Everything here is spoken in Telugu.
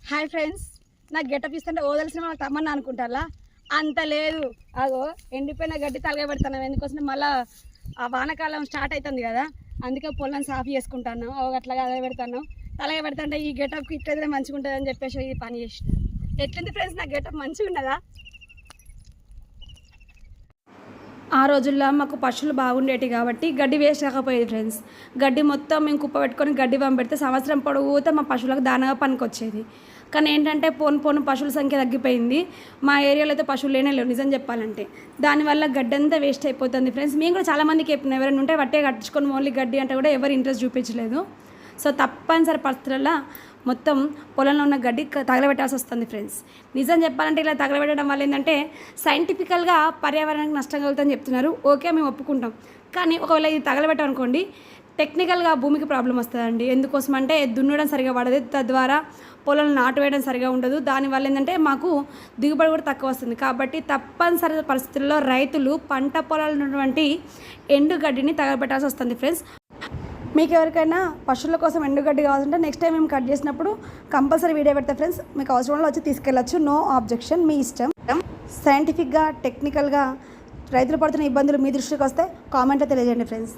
హాయ్ ఫ్రెండ్స్, నాకు గెటప్ ఇస్తుంటే ఓదలసిన వాళ్ళకి తమ్మని అనుకుంటారా? అంత లేదు. అగో ఎండిపోయిన గడ్డి తలగబెడుతున్నాం. ఎందుకోసం మళ్ళీ ఆ వానకాలం స్టార్ట్ అవుతుంది కదా, అందుకే పొలం సాఫ్ చేసుకుంటాను. అట్లా తలగబెడతాను. తలగబెడుతుంటే ఈ గెటప్కి ఇట్లయితే మంచిగా ఉంటుంది అని చెప్పేసి ఈ పని చేసిన. ఎట్లుంది ఫ్రెండ్స్ నా గెటప్? మంచిగా ఉన్నదా? ఆ రోజుల్లో మాకు పశువులు బాగుండేవి కాబట్టి గడ్డి వేస్ట్ కాకపోయేది ఫ్రెండ్స్. గడ్డి మొత్తం మేము కుప్ప పెట్టుకొని గడ్డి పంపెడితే సంవత్సరం పొడవుతా మా పశువులకు దానగా పనికొచ్చేది. కానీ ఏంటంటే పోను పశువుల సంఖ్య తగ్గిపోయింది. మా ఏరియాలో అయితే పశువులు లేవు నిజం చెప్పాలంటే. దానివల్ల గడ్డి అంతా వేస్ట్ అయిపోతుంది ఫ్రెండ్స్. మేము కూడా చాలామందికి చెప్పిన, ఎవరైనా ఉంటే వట్టే కట్టించుకొని ఓన్లీ గడ్డి అంటే కూడా ఎవరు ఇంట్రెస్ట్ చూపించలేదు. సో తప్పనిసరి పరిస్థితుల్లో మొత్తం పొలంలో ఉన్న గడ్డి తగలబెట్టాల్సి వస్తుంది ఫ్రెండ్స్. నిజం చెప్పాలంటే ఇలా తగలబెట్టడం వల్ల ఏంటంటే సైంటిఫికల్గా పర్యావరణానికి నష్టం కలుగుతుందని చెప్తున్నారు. ఓకే, మేము ఒప్పుకుంటాం. కానీ ఒకవేళ ఇది తగలబెట్టామనుకోండి, టెక్నికల్గా భూమికి ప్రాబ్లం వస్తుందండి. ఎందుకోసం అంటే దున్నడం సరిగా పడదు, తద్వారా పొలాలను నాటు వేయడం సరిగా ఉండదు. దానివల్ల ఏంటంటే మాకు దిగుబడి కూడా తక్కువ వస్తుంది. కాబట్టి తప్పనిసరి పరిస్థితుల్లో రైతులు పంట పొలాలు ఉన్నటువంటి ఎండుగడ్డిని తగలబెట్టాల్సి వస్తుంది ఫ్రెండ్స్. మీకు ఎవరికైనా పశువుల కోసం ఎండుగడ్డి కావాలంటే నెక్స్ట్ టైం మేము కట్ చేసినప్పుడు కంపల్సరీ వీడియో పెడతా ఫ్రెండ్స్. మీకు అవసరం వచ్చి తీసుకెళ్ళచ్చు, నో ఆబ్జెక్షన్, మీ ఇష్టం. సైంటిఫిక్గా టెక్నికల్గా రైతులు పడుతున్న ఇబ్బందులు మీ దృష్టికి వస్తే కామెంట్లో తెలియజేయండి ఫ్రెండ్స్.